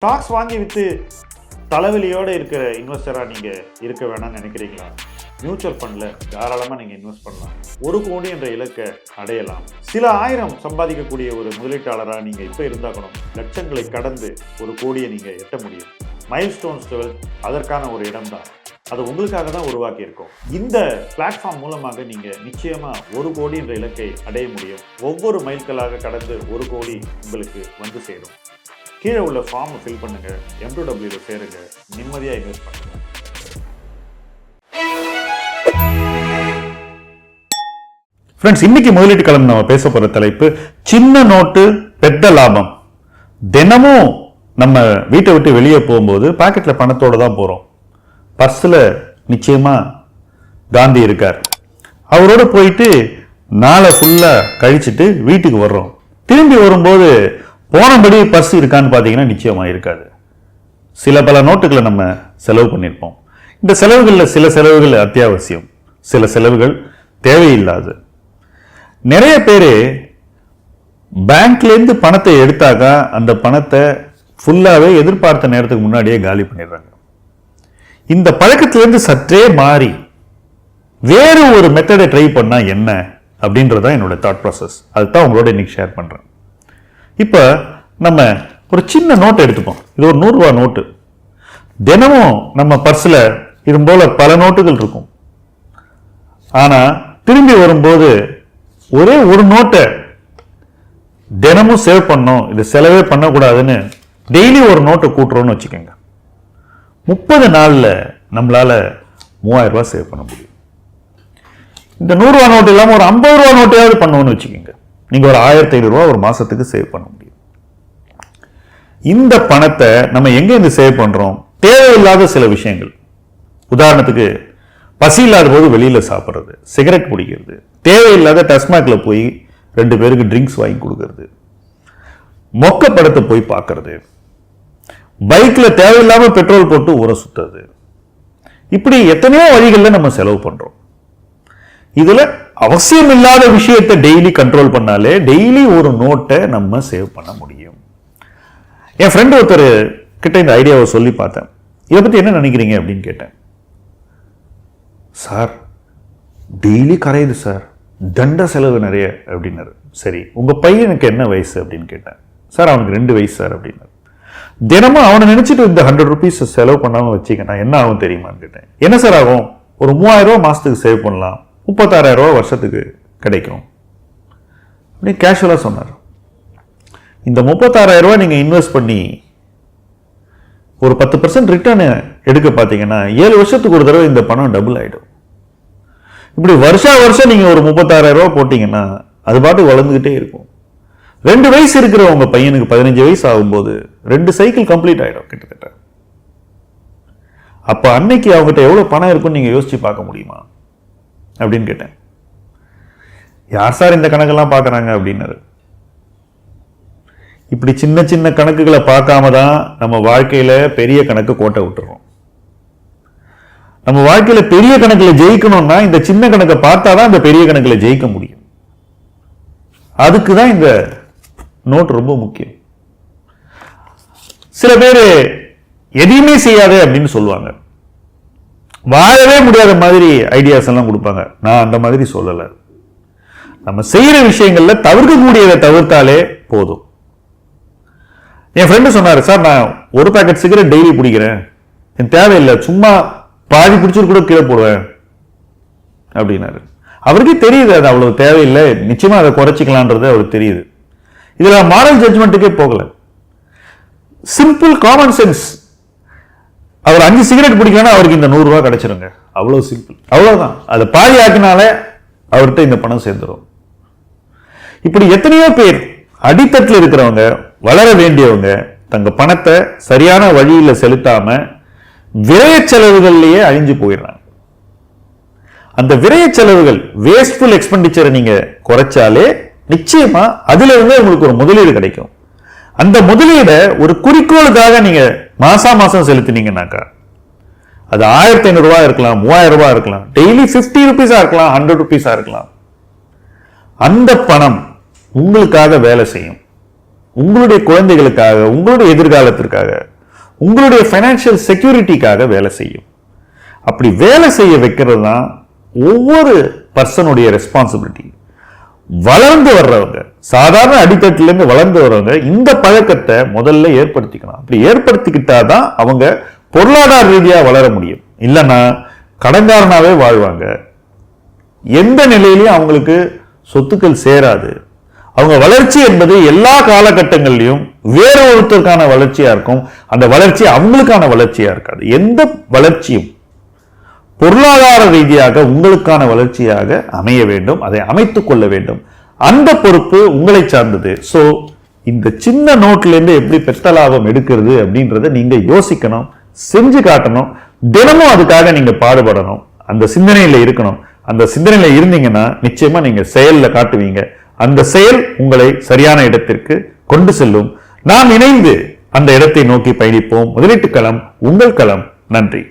Stocks வாங்கி விற்று தலைவலியோடு இருக்கிற இன்வெஸ்டராக நீங்கள் இருக்க வேணாம்னு நினைக்கிறீங்களா? மியூச்சுவல் ஃபண்டில் தாராளமாக நீங்கள் இன்வெஸ்ட் பண்ணலாம். 1 கோடி என்ற இலக்கை அடையலாம். சில ஆயிரம் சம்பாதிக்கக்கூடிய ஒரு முதலீட்டாளராக நீங்கள் இப்போ இருந்தாக்கணும். லட்சங்களை கடந்து 1 கோடியை நீங்கள் எட்ட முடியும். மைல்ஸ்டோன்ஸ் 12 அதற்கான ஒரு இடம் தான். அது உங்களுக்காக தான் உருவாக்கி இருக்கும். இந்த பிளாட்ஃபார்ம் மூலமாக நீங்கள் நிச்சயமாக 1 கோடி என்ற இலக்கை அடைய முடியும். ஒவ்வொரு மைல்களாக கடந்து 1 கோடி உங்களுக்கு வந்து சேரும். கீழே உள்ள ஃபார்மை ஃபில் பண்ணுங்க, M2W சேருங்க, நிம்மதியாக இன்வெஸ்ட் பண்ணுங்க. ஃப்ரெண்ட்ஸ், இன்னைக்கு முதலீட்டு களம் நம்ம பேச போற தலைப்பு சின்ன நோட்டு பெத்த லாபம். தினமும் நம்ம வீட்டை விட்டு வெளியே போகும்போது பாக்கெட்ல பணத்தோட தான் போறோம். பர்ஸ்ல நிச்சயமா காந்தி இருக்கார். அவரோட போயிட்டு நாளை ஃபுல்லா கழிச்சுட்டு வீட்டுக்கு வர்றோம். திரும்பி வரும்போது போனபடி பர்ஸ் இருக்கான்னு பார்த்தீங்கன்னா நிச்சயமா இருக்காது. பல நோட்டுகளை நம்ம செலவு பண்ணியிருப்போம். இந்த செலவுகளில் சில செலவுகள் அத்தியாவசியம், சில செலவுகள் தேவையில்லாது. நிறைய பேர் பேங்க்லேருந்து பணத்தை எடுத்தாக்கா அந்த பணத்தை ஃபுல்லாகவே எதிர்பார்த்த நேரத்துக்கு முன்னாடியே காலி பண்ணிடுறாங்க. இந்த பழக்கத்திலேருந்து சற்றே மாறி வேறு ஒரு மெத்தடை ட்ரை பண்ணா என்ன அப்படின்றதான் என்னோட தாட் ப்ராசஸ். அதுதான் உங்களோட இன்னைக்கு ஷேர் பண்றேன். இப்போ நம்ம ஒரு சின்ன நோட் எடுத்துப்போம். இது ஒரு 100 ரூபாய் நோட்டு. தினமும் நம்ம பர்ஸ்ல இது போல பல நோட்டுகள் இருக்கும். ஆனா திரும்பி வரும்போது ஒரே ஒரு நோட்டை தினமும் சேவ் பண்ணோம், இது செலவே பண்ணக்கூடாதுன்னு டெய்லி ஒரு நோட்டை கூட்டுறோம்னு வச்சுக்கோங்க. 30 நாள்ல நம்மளால 3000 ரூபாய் சேவ் பண்ண முடியும். இந்த 100 ரூபாய் நோட்டு இல்லாம ஒரு 50 ரூபாய் நோட்டையாவது பண்ணணும்னு வச்சுக்கோங்க. நீங்க ஒரு 1500 ரூபாய் ஒரு மாசத்துக்கு சேவ் பண்ண முடியும். இந்த பணத்தை நம்ம எங்க இருந்து சேவ் பண்றோம்? தேவையில்லாத சில விஷயங்கள். உதாரணத்துக்கு பசி இல்லாத போது வெளியில சாப்பிட்றது, சிகரெட் பிடிக்கிறது, தேவையில்லாத டஸ்மாக்ல போய் 2 பேருக்கு ட்ரிங்க்ஸ் வாங்கி கொடுக்கறது, மொக்க படத்தை போய் பார்க்கறது, பைக்ல தேவையில்லாம பெட்ரோல் போட்டு ஊற சுத்துறது, இப்படி எத்தனையோ வழிகளில் நம்ம செலவு பண்றோம். இதுல அவசியம் இல்லாத விஷயத்தை டெய்லி கண்ட்ரோல் பண்ணாலே டெய்லி ஒரு நோட்டை நம்ம சேவ் பண்ண முடியும். என் ஃப்ரெண்ட் ஒருத்தர் கிட்ட இந்த ஐடியாவை சொல்லி பார்த்தேன். இதை பத்தி என்ன நினைக்கிறீங்க அப்படின்னு கேட்டேன். சார், டெய்லி கரையுது சார், தண்ட செலவு நிறைய அப்படின்னாரு. சரி, உங்க பையனுக்கு என்ன வயசு அப்படின்னு கேட்டேன். சார், அவனுக்கு 2 வயசு சார் அப்படின்னாரு. தினமும் அவனை நினைச்சிட்டு இந்த 100 ருபீஸ் செலவு பண்ணாம வச்சுக்கன்னா என்ன ஆகும் தெரியுமான்னு கேட்டேன். என்ன சார் ஆகும்? ஒரு 3000 ரூபாய் மாசத்துக்கு சேவ் பண்ணலாம், 36,000 ரூபாய் வருஷத்துக்கு கிடைக்கும் அப்படின்னு கேஷுவலா சொன்னார். இந்த 36,000 ரூபாய் நீங்க இன்வெஸ்ட் பண்ணி ஒரு 10% ரிட்டர்ன் எடுக்க பார்த்தீங்கன்னா 7 வருஷத்துக்கு ஒரு தடவை இந்த பணம் டபுள் ஆயிடும். இப்படி வருஷம் நீங்க ஒரு 36,000 ரூபாய் போட்டீங்கன்னா அது பாட்டு வளர்ந்துகிட்டே இருக்கும். 2 வயசு இருக்கிற உங்க பையனுக்கு 15 வயசு ஆகும்போது 2 சைக்கிள் கம்ப்ளீட் ஆயிடும் கிட்டத்தட்ட. அப்ப அன்னைக்கு அவங்ககிட்ட எவ்வளவு பணம் இருக்குன்னு நீங்க யோசிச்சு பார்க்க முடியுமா அப்படின்னு கேட்டேன். யார் சார் இந்த கணக்கெல்லாம் பார்க்கறாங்க அப்படின்னாரு. இப்படி சின்ன சின்ன கணக்குகளை பார்க்காம தான் நம்ம வாழ்க்கையில பெரிய கணக்கு கோட்டை விட்டுறோம். நம்ம வாழ்க்கையில பெரிய கணக்குல ஜெயிக்கணும்னா இந்த சின்ன கணக்கை பார்த்தாதான் இந்த பெரிய கணக்குல ஜெயிக்க முடியும். அதுக்குதான் இந்த நோட் ரொம்ப முக்கியம். சில பேர் எதையுமே செய்யாத அப்படின்னு சொல்லுவாங்க, வாழவே முடியாத மாதிரி ஐடியாஸ் எல்லாம் கொடுப்பாங்க. நான் அந்த மாதிரி சொல்லல. நம்ம செய்யற விஷயங்கள்ல தவிர்க்கக்கூடியதை தவிர்த்தாலே போதும். என் ஃப்ரெண்டு சொன்னாரு, சார் நான் ஒரு பேக்கெட் சிகரெட் டெய்லி பிடிக்கிறேன், எனக்கு தேவையில்லை, சும்மா பாதி பிடிச்சிட்டு கூட கீழே போடுவேன் அப்படின்னாரு. அவருக்கே தெரியுது அது அவ்வளவு தேவையில்லை, நிச்சயமா அதை குறைச்சிக்கலான்றது அவருக்கு தெரியுது. இதுல மாரல் ஜட்ஜ்மெண்ட்டுக்கே போகல. Simple common sense. அவர் 5 சிகரெட் பிடிக்கலன்னா அவருக்கு இந்த 100 ரூபாய் கிடைச்சிருங்க. அவ்வளவு சிம்பிள், அவ்வளவுதான். அதை பாதி ஆக்கினாலே அவர்கிட்ட இந்த பணம் சேர்ந்துடும். இப்படி எத்தனையோ பேர் அடித்தட்டில் இருக்கிறவங்க, வளர வேண்டியவங்க தங்க பணத்தை சரியான வழியில செலுத்தாம விரய செலவுகள்லயே அழிஞ்சு போயிடுறாங்க. அந்த விரய செலவுகள், வேஸ்ட்ஃபுல் எக்ஸ்பெண்டிச்சரை நீங்க குறைச்சாலே நிச்சயமா அதுல இருந்து உங்களுக்கு ஒரு முதலீடு கிடைக்கும். அந்த முதலீடை ஒரு குறிக்கோளுக்காக நீங்க மாசம் செலுத்தினீங்கன்னாக்கா அது 1500 ரூபாய் இருக்கலாம், 3000 ரூபாய் இருக்கலாம், டெய்லி 50 ருபீஸா இருக்கலாம், 100 ருபீஸா இருக்கலாம். அந்த பணம் உங்களுக்காக வேலை செய்யும். உங்களுடைய குழந்தைகளுக்காக, உங்களுடைய எதிர்காலத்திற்காக உங்களுடைய ஃபைனான்சியல் செக்யூரிட்டிக்காக வேலை செய்யும். அப்படி வேலை செய்ய வைக்கிறது தான் ஒவ்வொரு பர்சனுடைய ரெஸ்பான்சிபிலிட்டி. வளர்ந்து வர்றவங்க, சாதாரண அடித்தட்டிலிருந்து வளர்ந்து வர்றவங்க இந்த பழக்கத்தை முதல்ல ஏற்படுத்திக்கணும். அப்படி ஏற்படுத்திக்கிட்டாதான் அவங்க பொருளாதார ரீதியா வளர முடியும். இல்லைன்னா கடன்காரனாவே வாழ்வாங்க. எந்த நிலையிலையும் அவங்களுக்கு சொத்துக்கள் சேராது. அவங்க வளர்ச்சி என்பது எல்லா காலகட்டங்களிலும் வேற ஒருத்தருக்கான வளர்ச்சியா இருக்கும். அந்த வளர்ச்சி அவங்களுக்கான வளர்ச்சியா இருக்காது. எந்த வளர்ச்சியும் பொருளாதார ரீதியாக உங்களுக்கான வளர்ச்சியாக அமைய வேண்டும். அதை அமைத்துக் கொள்ள வேண்டும். அந்த பொறுப்பு உங்களை சார்ந்தது. சோ இந்த சின்ன நோட்ல இருந்து எப்படி பெற்ற லாபம் எடுக்கிறது அப்படின்றத நீங்க யோசிக்கணும், செஞ்சு காட்டணும். தினமும் அதுக்காக நீங்க பாடுபடணும். அந்த சிந்தனையில இருக்கணும். அந்த சிந்தனையில இருந்தீங்கன்னா நிச்சயமா நீங்க செயல்ல காட்டுவீங்க. அந்த செயல் உங்களை சரியான இடத்திற்கு கொண்டு செல்லும். நாம் இணைந்து அந்த இடத்தை நோக்கி பயணிப்போம். முதலீட்டு களம் உங்கள் களம். நன்றி.